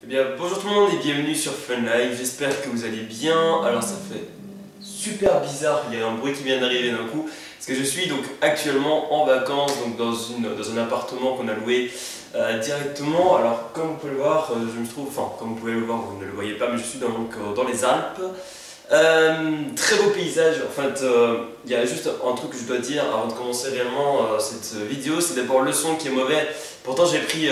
Eh bien, bonjour tout le monde et bienvenue sur Fun Live, j'espère que vous allez bien. Alors ça fait super bizarre, il y a un bruit qui vient d'arriver d'un coup, parce que je suis donc actuellement en vacances donc dans un appartement qu'on a loué directement. Alors comme vous pouvez le voir, je me trouve, enfin comme vous pouvez le voir, vous ne le voyez pas, mais je suis dans les Alpes. Très beau paysage. En fait, il y a juste un truc que je dois dire avant de commencer réellement cette vidéo, c'est d'abord le son qui est mauvais. Pourtant j'ai pris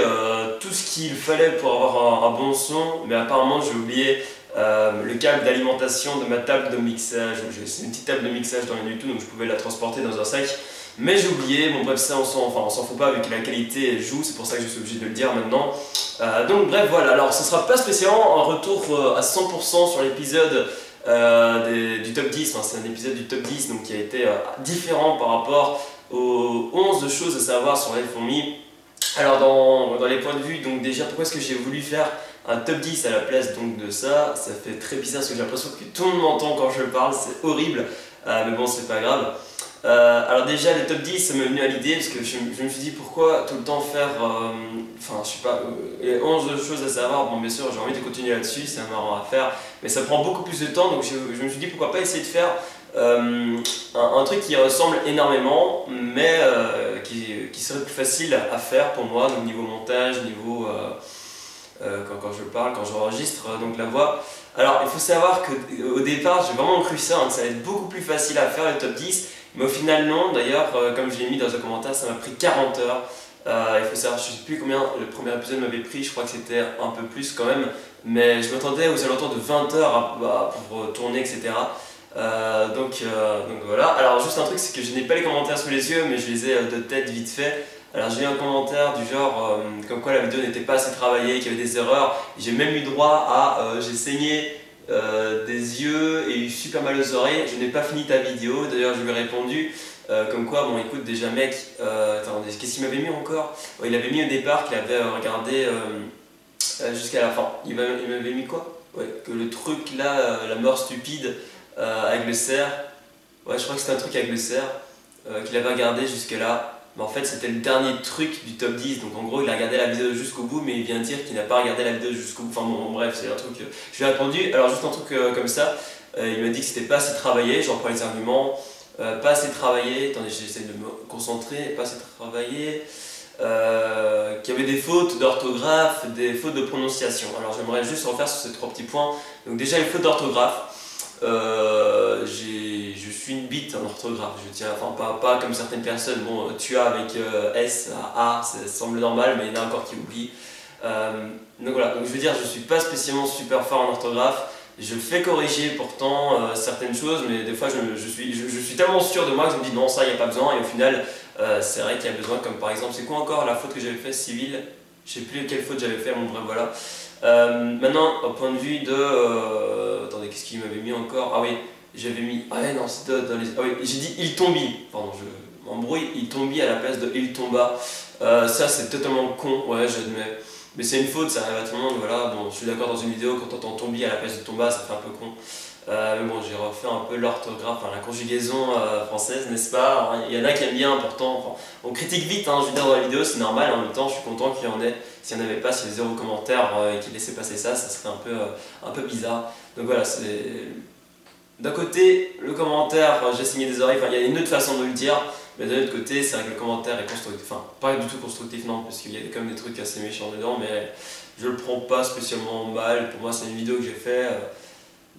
tout ce qu'il fallait pour avoir un bon son, mais apparemment j'ai oublié le câble d'alimentation de ma table de mixage. C'est une petite table de mixage dans rien du tout, donc je pouvais la transporter dans un sac. Mais j'ai oublié, bon bref ça on s'en fout pas vu que la qualité joue, c'est pour ça que je suis obligé de le dire maintenant. Donc bref voilà, alors ce sera pas spécialement un retour à 100% sur l'épisode du top 10, enfin, c'est un épisode du top 10 donc, qui a été différent par rapport aux 11 choses à savoir sur les fourmis. Alors dans les points de vue, donc déjà pourquoi est-ce que j'ai voulu faire un top 10 à la place donc de ça fait très bizarre parce que j'ai l'impression que tout le monde m'entend quand je parle, c'est horrible, mais bon c'est pas grave. Alors déjà le top 10 ça m'est venu à l'idée parce que je me suis dit pourquoi tout le temps faire, enfin je sais pas, les 11 choses à savoir, bon bien sûr j'ai envie de continuer là-dessus, c'est marrant à faire, mais ça prend beaucoup plus de temps donc je me suis dit pourquoi pas essayer de faire un truc qui ressemble énormément mais qui serait plus facile à faire pour moi, donc niveau montage, niveau quand je parle, quand j'enregistre donc la voix. Alors il faut savoir qu'au départ j'ai vraiment cru ça, que ça allait être beaucoup plus facile à faire le top 10. Mais au final non, d'ailleurs comme je l'ai mis dans un commentaire ça m'a pris 40 heures. Il faut savoir, je ne sais plus combien le premier épisode m'avait pris, je crois que c'était un peu plus quand même. Mais je m'attendais aux alentours de 20 heures pour tourner etc. Donc voilà, alors juste un truc c'est que je n'ai pas les commentaires sous les yeux mais je les ai de tête vite fait. Alors j'ai eu un commentaire du genre comme quoi la vidéo n'était pas assez travaillée, qu'il y avait des erreurs. J'ai même eu droit à j'ai saigné des yeux et eu super mal aux oreilles, je n'ai pas fini ta vidéo. D'ailleurs je lui ai répondu comme quoi, bon écoute déjà mec, attendez, qu'est-ce qu'il m'avait mis encore? Il avait mis au départ qu'il avait regardé jusqu'à la fin. Il m'avait mis quoi? Ouais, que le truc là, la mort stupide avec le cerf, ouais je crois que c'était un truc avec le cerf, qu'il avait regardé jusque là. Mais en fait c'était le dernier truc du top 10, donc en gros il a regardé la vidéo jusqu'au bout mais il vient dire qu'il n'a pas regardé la vidéo jusqu'au bout, enfin bon bref c'est un truc, je lui ai répondu, alors juste un truc comme ça, il m'a dit que c'était pas assez travaillé, j'en prends les arguments, pas assez travaillé, attendez j'essaie de me concentrer, pas assez travaillé, qu'il y avait des fautes d'orthographe, des fautes de prononciation. Alors j'aimerais juste refaire sur ces trois petits points, donc déjà une faute d'orthographe. Je suis une bite en orthographe, je tiens, enfin pas comme certaines personnes, bon tu as avec S à A, ça semble normal mais il y en a encore qui oublient. Donc voilà, donc je veux dire je suis pas spécialement super fort en orthographe, je fais corriger pourtant certaines choses mais des fois je suis tellement sûr de moi que je me dis non ça il n'y a pas besoin et au final c'est vrai qu'il y a besoin, comme par exemple c'est quoi encore la faute que j'avais fait civile, je sais plus quelle faute j'avais fait, bon bref voilà. Maintenant, au point de vue de... attendez, qu'est-ce qu'il m'avait mis encore? Ah oui, j'avais mis... Ah ouais, non, c'était dans les... Ah oui, j'ai dit il tombi. Pardon, je m'embrouille. Il tombi à la place de il tomba. Ça, c'est totalement con, ouais, j'admets. Mais c'est une faute, ça arrive à tout le monde, voilà. Bon, je suis d'accord dans une vidéo, quand on entend tombi à la place de tomba, ça fait un peu con. Mais bon, j'ai refait un peu l'orthographe, enfin, la conjugaison française, n'est-ce pas? Il y en a qui aiment bien, pourtant. Enfin, on critique vite, hein, je veux dire, dans la vidéo, c'est normal. En même temps, je suis content qu'il y en ait. S'il n'y en avait pas, s'il y avait zéro commentaire et qu'il laissait passer ça, ça serait un peu bizarre. Donc voilà, c'est... D'un côté, le commentaire, j'ai saigné des oreilles, enfin, il y a une autre façon de le dire. Mais d'un autre côté, c'est vrai que le commentaire est constructif. Enfin, pas du tout constructif, non, parce qu'il y a quand même des trucs assez méchants dedans, mais je le prends pas spécialement mal. Pour moi, c'est une vidéo que j'ai fait.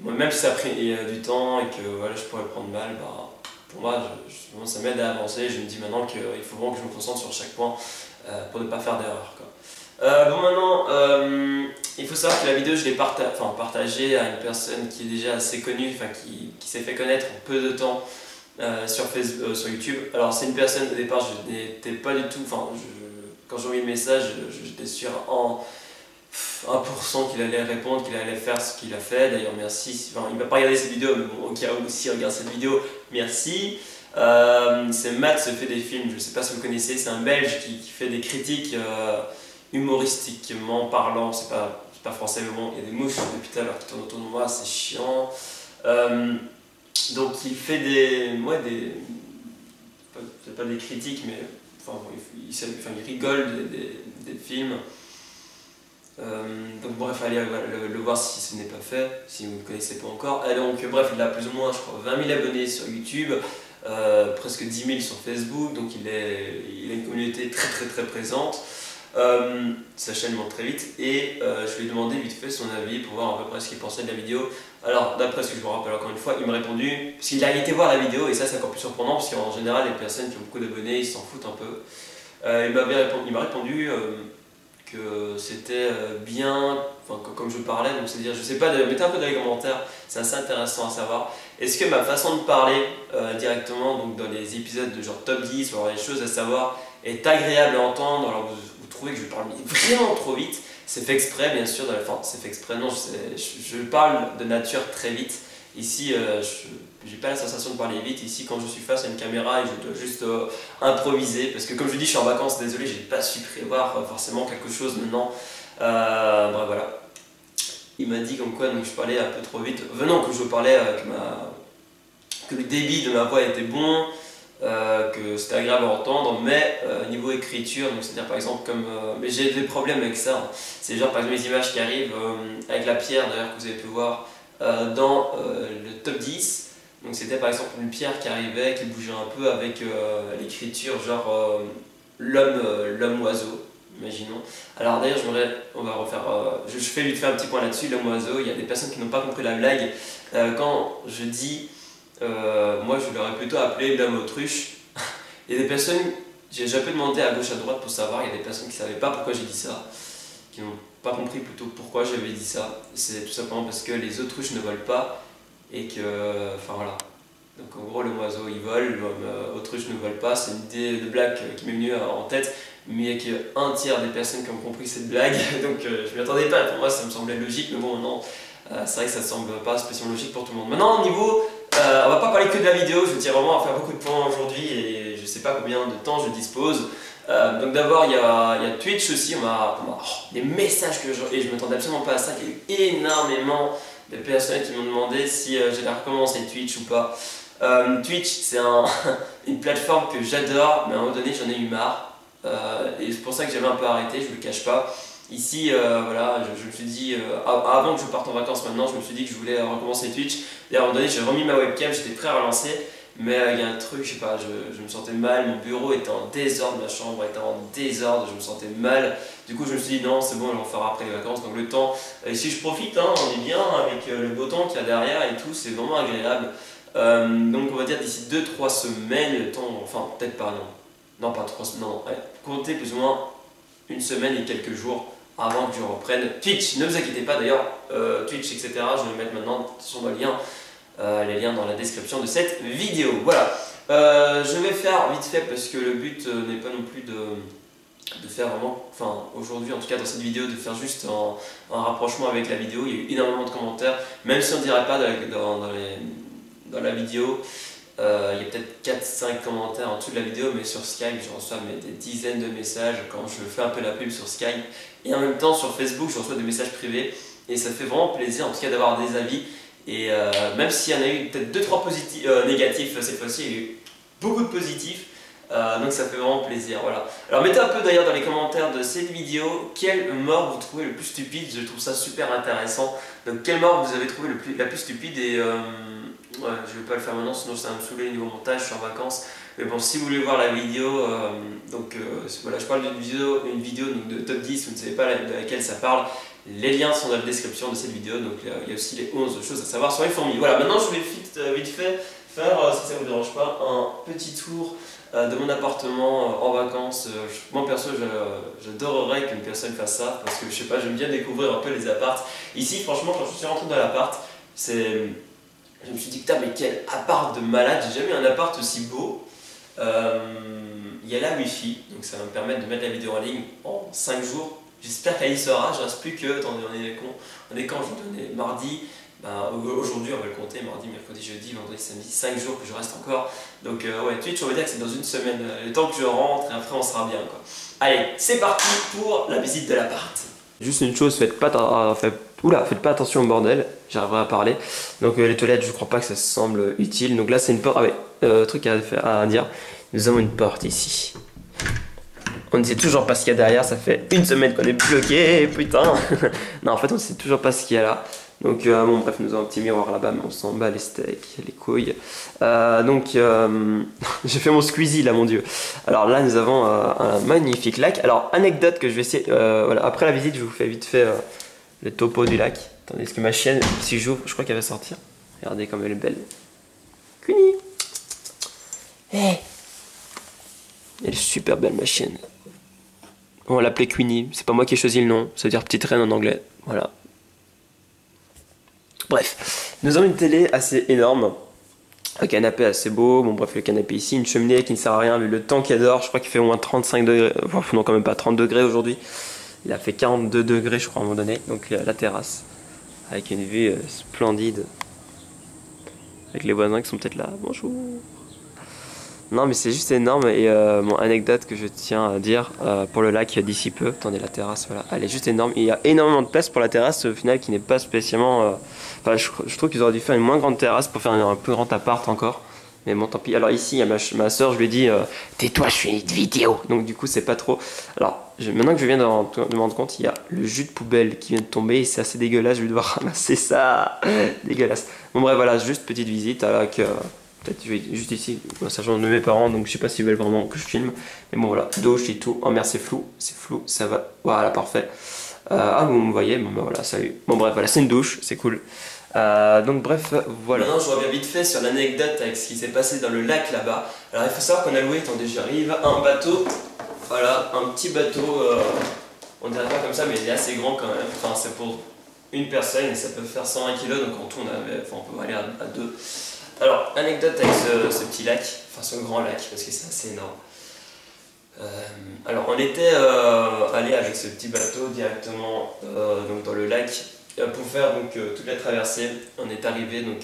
Même si ça a pris du temps et que voilà, je pourrais le prendre mal, bah, pour moi, ça m'aide à avancer. Je me dis maintenant qu'il faut vraiment que je me concentre sur chaque point pour ne pas faire d'erreur. Bon maintenant, il faut savoir que la vidéo je l'ai partagée à une personne qui est déjà assez connue, qui s'est fait connaître en peu de temps sur YouTube. Alors c'est une personne, au départ je n'étais pas du tout, quand j'ai envoyé le message, j'étais sûr en 1% qu'il allait répondre, qu'il allait faire ce qu'il a fait. D'ailleurs merci, enfin, il ne va pas regarder cette vidéo, mais bon, au cas où s'il regarde cette vidéo, merci. C'est Matt se fait des films, je ne sais pas si vous connaissez, c'est un Belge qui fait des critiques humoristiquement parlant, c'est pas français mais bon, il y a des mouches depuis tout à l'heure qui tournent autour de moi, c'est chiant. Donc il fait c'est pas des critiques mais enfin, il rigole des films. Donc bref, allez le voir si ce n'est pas fait, si vous ne le connaissez pas encore. Et donc bref, il a plus ou moins, je crois, 20 000 abonnés sur YouTube, presque 10 000 sur Facebook, donc il a une communauté très présente. Sa chaîne monte très vite et je lui ai demandé vite fait son avis pour voir à peu près ce qu'il pensait de la vidéo. Alors d'après ce que je me rappelle encore une fois, il m'a répondu, parce qu'il a été voir la vidéo et ça c'est encore plus surprenant parce qu'en général les personnes qui ont beaucoup d'abonnés ils s'en foutent un peu. Il m'a répondu que c'était bien, enfin, comme je parlais, donc c'est-à-dire, je sais pas, mettez un peu dans les commentaires, c'est assez intéressant à savoir. Est-ce que ma façon de parler directement, donc dans les épisodes de genre top 10, ou alors les choses à savoir, est agréable à entendre? Alors vous trouvez que je parle vraiment trop vite? C'est fait exprès, bien sûr, enfin, c'est fait exprès, non, je parle de nature très vite. Ici, j'ai pas la sensation de parler vite. Ici, quand je suis face à une caméra et je dois juste improviser, parce que comme je dis, je suis en vacances, désolé, j'ai pas su prévoir forcément quelque chose maintenant. Bref, voilà. Il m'a dit comme quoi donc, je parlais un peu trop vite. Venant que je parlais, que le débit de ma voix était bon, que c'était agréable à entendre, mais niveau écriture, c'est-à-dire par exemple comme... mais j'ai des problèmes avec ça. Hein. C'est genre par exemple les images qui arrivent avec la pierre d'ailleurs que vous avez pu voir. Dans le top 10, donc c'était par exemple une pierre qui arrivait, qui bougeait un peu avec l'écriture genre l'homme oiseau, imaginons. Alors d'ailleurs on va refaire, je fais vite fait un petit point là-dessus, l'homme oiseau, il y a des personnes qui n'ont pas compris la blague. Quand je dis, moi je l'aurais plutôt appelé l'homme autruche, il y a des personnes, j'ai déjà pu demander à gauche à droite pour savoir, il y a des personnes qui ne savaient pas pourquoi j'ai dit ça, qui n'ont pas compris plutôt pourquoi j'avais dit ça. C'est tout simplement parce que les autruches ne volent pas et que, enfin voilà. Donc en gros l'homme oiseau il vole, l'homme autruche ne vole pas, c'est une idée de blague qui m'est venue en tête, mais il n'y a qu'un tiers des personnes qui ont compris cette blague, donc je m'y attendais pas, pour moi ça me semblait logique, mais bon non, c'est vrai que ça ne semble pas spécialement logique pour tout le monde. Maintenant au niveau, on va pas parler que de la vidéo, je tiens vraiment à faire beaucoup de points aujourd'hui et je sais pas combien de temps je dispose. Donc d'abord il y a Twitch aussi, des messages que et je m'attendais absolument pas à ça, il y a eu énormément de personnes qui m'ont demandé si j'allais recommencer Twitch ou pas. Twitch c'est une plateforme que j'adore, mais à un moment donné j'en ai eu marre et c'est pour ça que j'avais un peu arrêté, je ne le cache pas. Ici voilà, je me suis dit, avant que je parte en vacances maintenant, je me suis dit que je voulais recommencer Twitch et à un moment donné j'ai remis ma webcam, j'étais prêt à relancer. Mais il y a un truc, je sais pas, je me sentais mal, mon bureau était en désordre, ma chambre était en désordre, je me sentais mal. Du coup je me suis dit non c'est bon, on le fera après les vacances, donc le temps, ici je profite, hein, on est bien avec le beau temps qu'il y a derrière et tout, c'est vraiment agréable. Donc on va dire d'ici 2-3 semaines, le temps, enfin peut-être pas, non pas 3 semaines, non, ouais, comptez plus ou moins une semaine et quelques jours avant que je reprenne Twitch. Ne vous inquiétez pas d'ailleurs, Twitch etc, je vais le mettre maintenant sur le lien. Les liens dans la description de cette vidéo. Voilà, je vais faire vite fait parce que le but n'est pas non plus de faire vraiment, enfin aujourd'hui en tout cas dans cette vidéo, de faire juste un rapprochement avec la vidéo. Il y a eu énormément de commentaires, même si on ne dirait pas dans la vidéo, il y a peut-être 4-5 commentaires en dessous de la vidéo, mais sur Skype je reçois des dizaines de messages quand je fais un peu la pub sur Skype, et en même temps sur Facebook je reçois des messages privés et ça fait vraiment plaisir en tout cas d'avoir des avis. Et même s'il y en a eu peut-être 2-3 négatifs cette fois-ci, il y a eu beaucoup de positifs, donc ça fait vraiment plaisir. Voilà. Alors mettez un peu d'ailleurs dans les commentaires de cette vidéo quelle mort vous trouvez le plus stupide, je trouve ça super intéressant. Donc quelle mort vous avez trouvé la plus stupide et ouais, je vais pas le faire maintenant sinon ça va me saouler au niveau montage, je suis en vacances. Mais bon, si vous voulez voir la vidéo, voilà, je parle d'une vidéo donc, de top 10, vous ne savez pas de laquelle ça parle. Les liens sont dans la description de cette vidéo, donc il y a aussi les 11 choses à savoir sur les fourmis. Voilà, maintenant je vais vite fait faire, si ça ne vous dérange pas, un petit tour de mon appartement en vacances. Moi perso, j'adorerais qu'une personne fasse ça, parce que je sais pas, j'aime bien découvrir un peu les apparts. Ici, franchement, quand je suis rentré dans l'appart, je me suis dit, putain, mais quel appart de malade, j'ai jamais eu un appart aussi beau. Il y a la Wi-Fi, donc ça va me permettre de mettre la vidéo en ligne en 5 jours. J'espère qu'elle y sera, je ne reste plus que, attendez, on est quand je vous donnais mardi, aujourd'hui on va le compter, mardi, mercredi, jeudi, vendredi, samedi, 5 jours que je reste encore. Donc ouais, Twitch on va dire que c'est dans une semaine, le temps que je rentre et après on sera bien quoi. Allez, c'est parti pour la visite de l'appart. Juste une chose, faites pas attention au bordel, j'arriverai à parler. Donc les toilettes, je crois pas que ça semble utile. Donc là c'est une porte, ah ouais, truc à dire, nous avons une porte ici. On ne sait toujours pas ce qu'il y a derrière, ça fait une semaine qu'on est bloqué, putain. Non, en fait, on ne sait toujours pas ce qu'il y a là. Donc, bon, bref, nous avons un petit miroir là-bas, mais on s'en bat les steaks, les couilles. J'ai fait mon squeezie là, mon dieu. Alors là, nous avons un magnifique lac. Alors, anecdote que je vais essayer. Voilà, après la visite, je vous fais vite fait le topo du lac. Attendez, est-ce que ma chienne, si j'ouvre, je crois qu'elle va sortir. Regardez comme elle est belle. Cuny. Hey. Elle est super belle, ma chienne. On l'appelait Queenie, c'est pas moi qui ai choisi le nom, ça veut dire petite reine en anglais, voilà. Bref, nous avons une télé assez énorme, un canapé assez beau, bon bref le canapé ici, une cheminée qui ne sert à rien vu le temps qu'il y a dehors, je crois qu'il fait au moins 35 degrés, enfin non quand même pas 30 degrés aujourd'hui, il a fait 42 degrés je crois à un moment donné, donc la terrasse, avec une vue splendide, avec les voisins qui sont peut-être là, bonjour. Non mais c'est juste énorme et mon anecdote que je tiens à dire pour le lac d'ici peu, attendez la terrasse voilà, elle est juste énorme, il y a énormément de place pour la terrasse au final qui n'est pas spécialement, enfin je trouve qu'ils auraient dû faire une moins grande terrasse pour faire un plus grand appart encore, mais bon tant pis. Alors ici il y a ma soeur, je lui ai dit tais-toi je fais une vidéo, donc du coup c'est pas trop, alors maintenant que je viens de me rendre compte, il y a le jus de poubelle qui vient de tomber et c'est assez dégueulasse, je vais devoir ramasser ça, dégueulasse. Bon bref voilà, juste petite visite alors que... Peut-être je vais juste ici, sachant de mes parents, donc je sais pas s'ils veulent vraiment que je filme. Mais bon voilà, douche et tout. Oh merde, c'est flou, ça va. Voilà, parfait. Ah, vous me voyez, bon bah voilà, salut. Bon bref, voilà, c'est une douche, c'est cool. Donc bref, voilà. Maintenant, je reviens vite fait sur l'anecdote avec ce qui s'est passé dans le lac là-bas. Alors il faut savoir qu'on a loué, attendez, j'arrive, un bateau. Voilà, un petit bateau, on dirait pas comme ça, mais il est assez grand quand même. Enfin, c'est pour une personne et ça peut faire 120 kg, donc en tout, on peut aller à deux. Alors, anecdote avec ce petit lac, enfin ce grand lac, parce que c'est assez énorme. Alors, on était allé avec ce petit bateau directement donc dans le lac pour faire donc, toute la traversée. On est arrivé donc,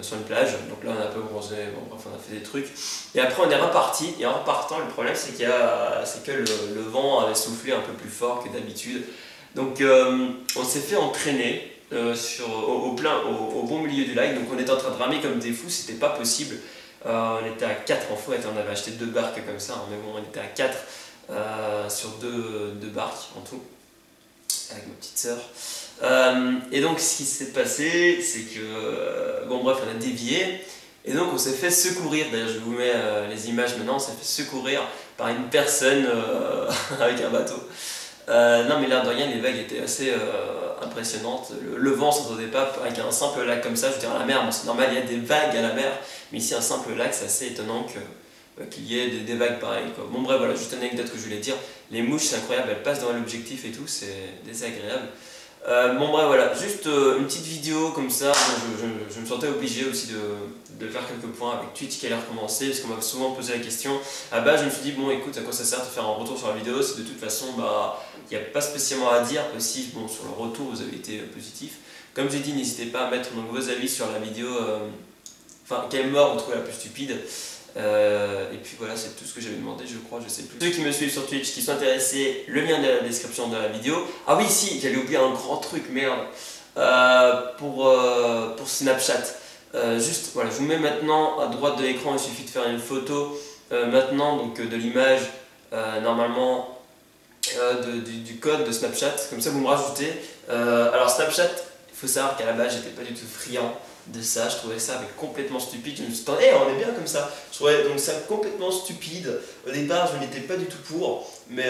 sur une plage, donc là on a un peu bronzé, bon, bref, on a fait des trucs. Et après on est reparti, et en repartant, le problème c'est que le vent avait soufflé un peu plus fort que d'habitude. Donc on s'est fait entraîner. Au bon milieu du lac, donc on était en train de ramer comme des fous, c'était pas possible. On était à 4 en fait, on avait acheté 2 barques comme ça, hein, mais bon, on était à 4 sur deux barques en tout, avec ma petite sœur. Et donc ce qui s'est passé, c'est que, bon bref, on a dévié, et donc on s'est fait secourir, d'ailleurs je vous mets les images maintenant, on s'est fait secourir par une personne avec un bateau. Non mais l'air de rien, les vagues étaient assez impressionnantes, le vent s'entendait pas avec un simple lac comme ça, je veux dire à la mer, bon, c'est normal, il y a des vagues à la mer, mais ici un simple lac, c'est assez étonnant qu'il y ait des vagues pareilles quoi. Bon bref voilà, juste une anecdote que je voulais dire, les mouches c'est incroyable, elles passent dans l'objectif et tout, c'est désagréable. Bon bref voilà, juste une petite vidéo comme ça, je me sentais obligé aussi de faire quelques points avec Twitch qui allait recommencer, parce qu'on m'a souvent posé la question. À base je me suis dit bon écoute, à quoi ça sert de faire un retour sur la vidéo si de toute façon bah il n'y a pas spécialement à dire, aussi bon sur le retour vous avez été positif. Comme j'ai dit, n'hésitez pas à mettre donc, vos avis sur la vidéo, enfin quelle mort vous trouvez la plus stupide. Et puis voilà, c'est tout ce que j'avais demandé, je crois, je sais plus. Ceux qui me suivent sur Twitch, qui sont intéressés, le lien est dans la description de la vidéo. Ah oui, si, j'allais oublier un grand truc, merde, pour Snapchat. Juste, voilà, je vous mets maintenant à droite de l'écran, il suffit de faire une photo maintenant donc, de l'image, normalement, du code de Snapchat, comme ça vous me rajoutez. Alors Snapchat, il faut savoir qu'à la base, j'étais pas du tout friand de ça, je trouvais ça complètement stupide, je me suis dit, hey, on est bien comme ça, je trouvais donc ça complètement stupide, au départ je n'étais pas du tout pour, mais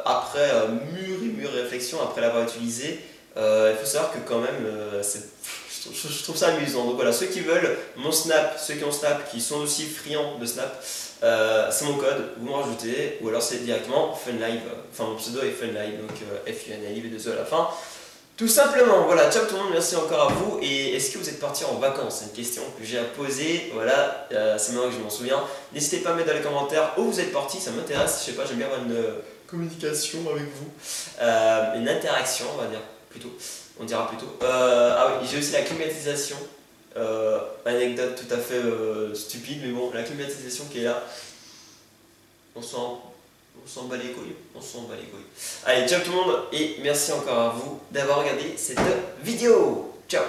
après mûre réflexion, après l'avoir utilisé, il faut savoir que quand même, je trouve ça amusant, donc voilà, ceux qui veulent mon Snap, ceux qui ont Snap, qui sont aussi friands de Snap, c'est mon code, vous me rajoutez, ou alors c'est directement FunLive, enfin mon pseudo est FunLive, donc FUNLive et 2 E à la fin. Tout simplement, voilà, ciao tout le monde, merci encore à vous. Et est-ce que vous êtes parti en vacances? C'est une question que j'ai à poser, voilà, c'est maintenant que je m'en souviens. N'hésitez pas à mettre dans les commentaires où vous êtes parti, ça m'intéresse, je sais pas, j'aime bien avoir une communication avec vous. Une interaction, on va dire, plutôt, on dira plutôt. Ah oui, j'ai aussi la climatisation, anecdote tout à fait stupide, mais bon, la climatisation qui est là, on s'en bat les couilles, on s'en bat les couilles. Allez, ciao tout le monde et merci encore à vous d'avoir regardé cette vidéo. Ciao.